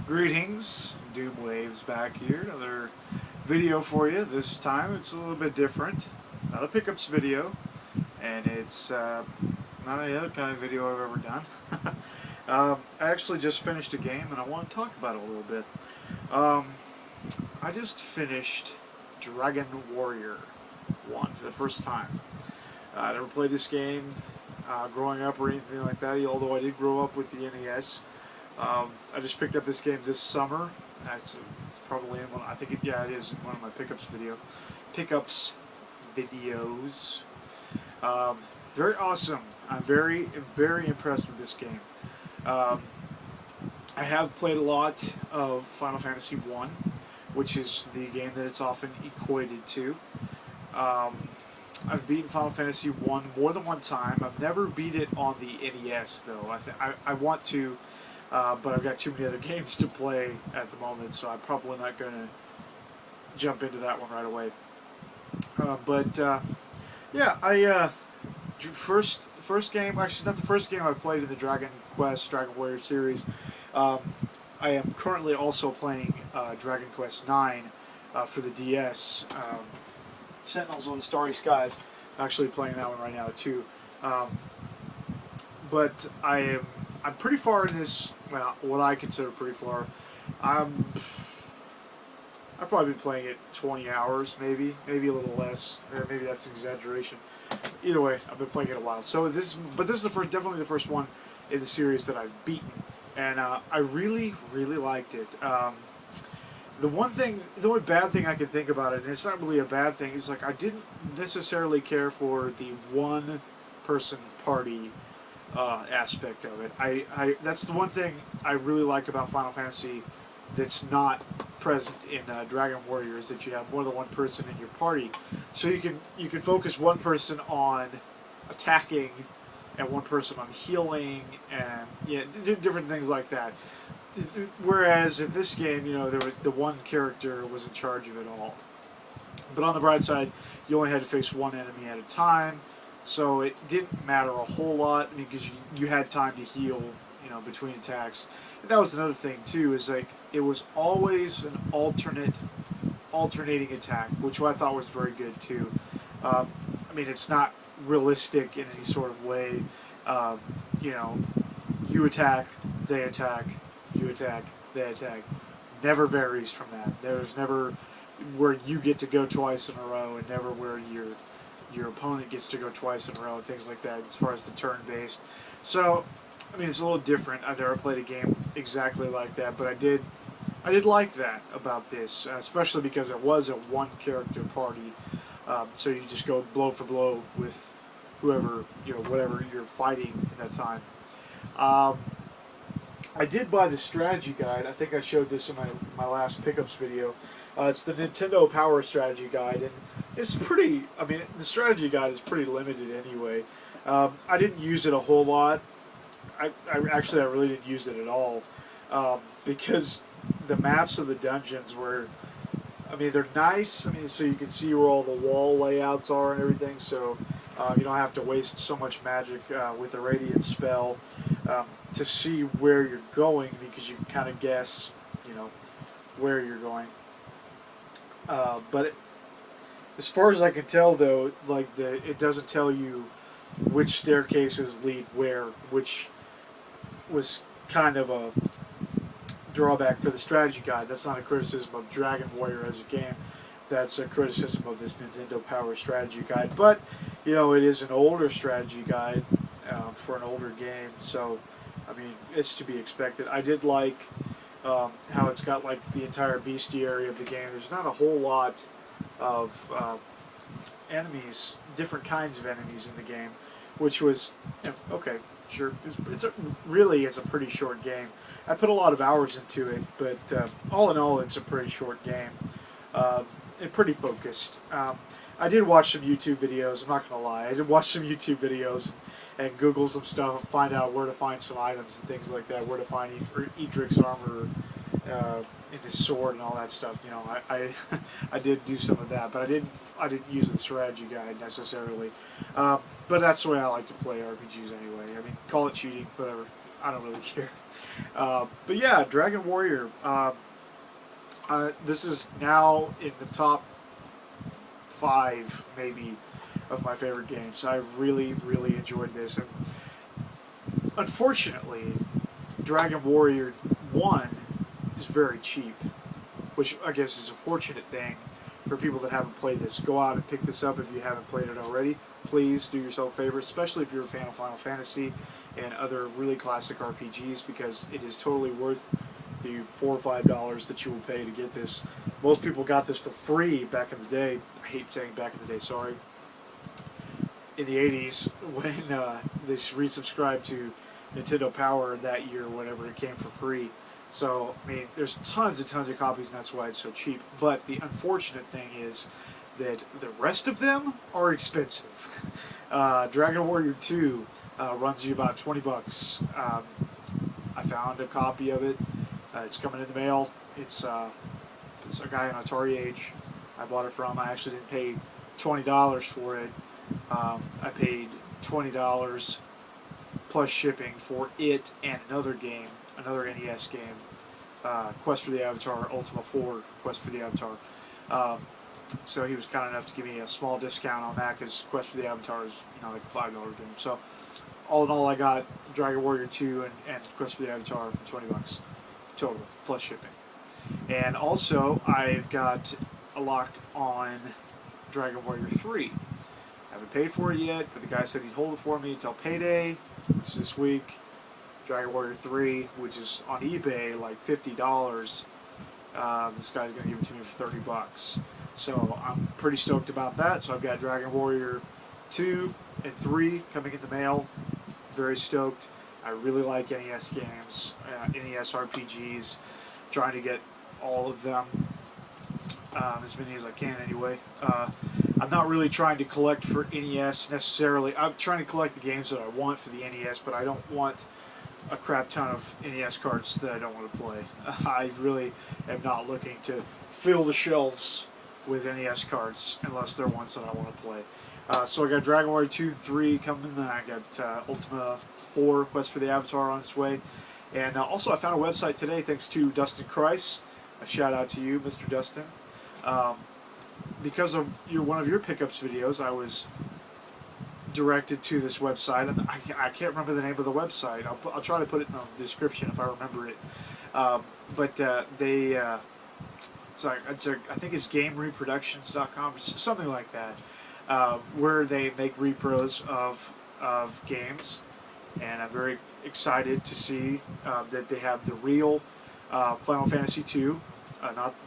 Greetings, Doom Waves back here. Another video for you. This time it's a little bit different. Not a pickups video, and it's not any other kind of video I've ever done. I actually just finished a game, and I want to talk about it a little bit. I just finished Dragon Warrior 1 for the first time. I never played this game growing up or anything like that, although I did grow up with the NES. I just picked up this game this summer. It's probably in one. I think it is in one of my pickups videos. Very awesome. I'm very impressed with this game. I have played a lot of Final Fantasy 1, which is the game that it's often equated to. I've beaten Final Fantasy 1 more than one time. I've never beat it on the NES, though. I want to. But I've got too many other games to play at the moment, so I'm probably not going to jump into that one right away. First game, actually it's not the first game I played in the Dragon Warrior series. I am currently also playing Dragon Quest IX for the DS. Sentinels of the Starry Skies. I'm actually playing that one right now too. But I'm pretty far in this. Well, what I consider pretty far. I've probably been playing it 20 hours, maybe a little less. Maybe that's an exaggeration. Either way, I've been playing it a while. So this is definitely the first one in the series that I've beaten, and I really liked it. The only bad thing I can think about it, and it's not really a bad thing, is like I didn't necessarily care for the one-person party aspect of it. That's the one thing I really like about Final Fantasy that's not present in Dragon Warrior, is that you have more than one person in your party, so you can focus one person on attacking and one person on healing and different things like that. Whereas in this game, the one character was in charge of it all. But on the bright side, you only had to face one enemy at a time. So it didn't matter a whole lot because you had time to heal, between attacks. And that was another thing too, is like it was always an alternating attack, which I thought was very good too. It's not realistic in any sort of way. You attack, they attack, you attack, they attack. Never varies from that. There's never where you get to go twice in a row, and never where your opponent gets to go twice in a row, and things like that, as far as the turn-based. So, it's a little different. I've never played a game exactly like that, but I did like that about this, especially because it was a one-character party. So you just go blow for blow with whoever, whatever you're fighting at that time. I did buy the strategy guide. I think I showed this in my last pickups video. It's the Nintendo Power Strategy Guide, and it's pretty. The strategy guide is pretty limited anyway. I didn't use it a whole lot. I really didn't use it at all because the maps of the dungeons were. They're nice. So you can see where all the wall layouts are and everything. So you don't have to waste so much magic with a radiant spell to see where you're going, because you can kind of guess, where you're going. But as far as I can tell, though, it doesn't tell you which staircases lead where, which was kind of a drawback for the strategy guide. That's not a criticism of Dragon Warrior as a game. That's a criticism of this Nintendo Power Strategy Guide. But, it is an older strategy guide for an older game, so, it's to be expected. I did like how it's got the entire bestiary of the game. There's not a whole lot of enemies, different kinds of enemies in the game, which was okay. Sure, it's a pretty short game. I put a lot of hours into it, but all in all, it's a pretty short game and pretty focused. I did watch some YouTube videos. I'm not gonna lie. I did watch some YouTube videos and Google some stuff, find out where to find some items and things like that, where to find Edric's armor in his sword and all that stuff. I did do some of that, but I didn't use the strategy guide necessarily. But that's the way I like to play RPGs anyway. Call it cheating, whatever. I don't really care. But yeah, Dragon Warrior. This is now in the top 5, maybe, of my favorite games. I really, really enjoyed this. And unfortunately, Dragon Warrior 1 is very cheap, which I guess is a fortunate thing for people that haven't played this. Go out and pick this up if you haven't played it already. Please do yourself a favor, especially if you're a fan of Final Fantasy and other really classic RPGs, because it is totally worth the $4 or $5 that you will pay to get this. Most people got this for free back in the day. I hate saying back in the day, sorry. In the 80s, when they resubscribed to Nintendo Power that year, whenever it came for free. So, I mean, there's tons and tons of copies, and that's why it's so cheap. But the unfortunate thing is that the rest of them are expensive. Dragon Warrior 2 runs you about 20 bucks. I found a copy of it. It's coming in the mail. It's a guy on Atari Age I bought it from. I actually didn't pay $20 for it. I paid $20 plus shipping for it and another game, another NES game, Quest for the Avatar, Ultima 4, Quest for the Avatar. So he was kind enough to give me a small discount on that, because Quest for the Avatar is, like a $5 game. So all in all, I got Dragon Warrior 2 and Quest for the Avatar for 20 bucks total, plus shipping. And also, I've got a lock on Dragon Warrior 3. I haven't paid for it yet, but the guy said he'd hold it for me until payday, which is this week. Dragon Warrior 3, which is on eBay like $50. This guy's going to give it to me for 30 bucks. So I'm pretty stoked about that. So I've got Dragon Warrior 2 and 3 coming in the mail. Very stoked. I really like NES games, NES RPGs. Trying to get all of them, as many as I can anyway. I'm not really trying to collect for NES necessarily. I'm trying to collect the games that I want for the NES, but I don't want a crap ton of NES cards that I don't want to play. I really am not looking to fill the shelves with NES cards unless they're ones that I want to play. So I got Dragon Warrior 2 and 3 coming, and I got Ultima 4, Quest for the Avatar on its way. And also I found a website today thanks to Dustin Christ. A shout out to you, Mr. Dustin. Because of one of your pickups videos, I was directed to this website, and I can't remember the name of the website. I'll try to put it in the description if I remember it. But I think it's GameReproductions.com, something like that, where they make repros of games, and I'm very excited to see that they have the real Final Fantasy II,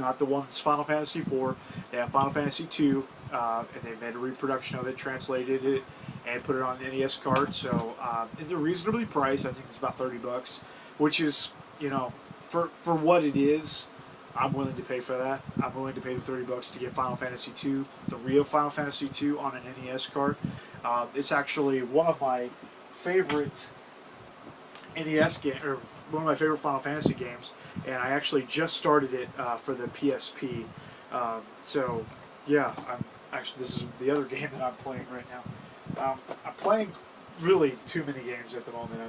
not the one that's Final Fantasy IV. They have Final Fantasy II, and they made a reproduction of it, translated it, and put it on the NES card. So it's reasonably priced. I think it's about 30 bucks, which is, for what it is, I'm willing to pay for that. I'm willing to pay the 30 bucks to get Final Fantasy II, the real Final Fantasy II, on an NES card. It's actually one of my favorite NES game, or one of my favorite Final Fantasy games, and I actually just started it for the PSP. So yeah, this is the other game that I'm playing right now. I'm playing really too many games at the moment.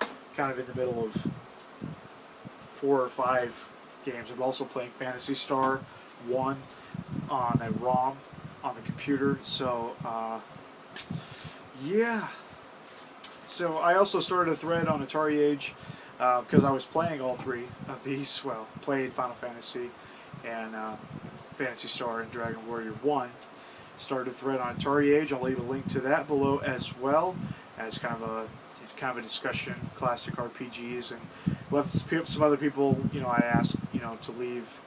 I'm kind of in the middle of 4 or 5 games. I'm also playing Phantasy Star 1 on a ROM on the computer. So yeah. So I also started a thread on Atari Age because I was playing all 3 of these. Well, played Final Fantasy and Phantasy Star and Dragon Warrior 1. Started a thread on Atari Age. I'll leave a link to that below as well, as kind of a discussion, classic RPGs, and left some other people. I asked to leave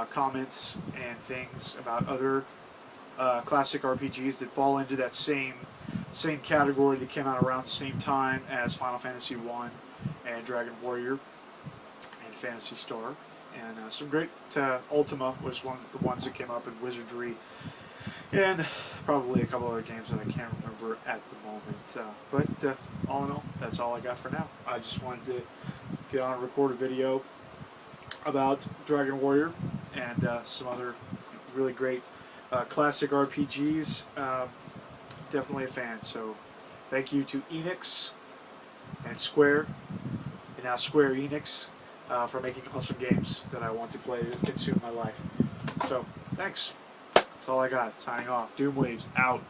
comments and things about other classic RPGs that fall into that same category, that came out around the same time as Final Fantasy 1 and Dragon Warrior and Phantasy Star. And some great Ultima was one of the ones that came up, in Wizardry, and probably a couple other games that I can't remember at the moment. But all in all, that's all I got for now. I just wanted to get on and record a video about Dragon Warrior and some other really great classic RPGs. Definitely a fan. So thank you to Enix and Square and now Square Enix for making awesome games that I want to play that consume my life. So, thanks. That's all I got. Signing off. Doomwaves out.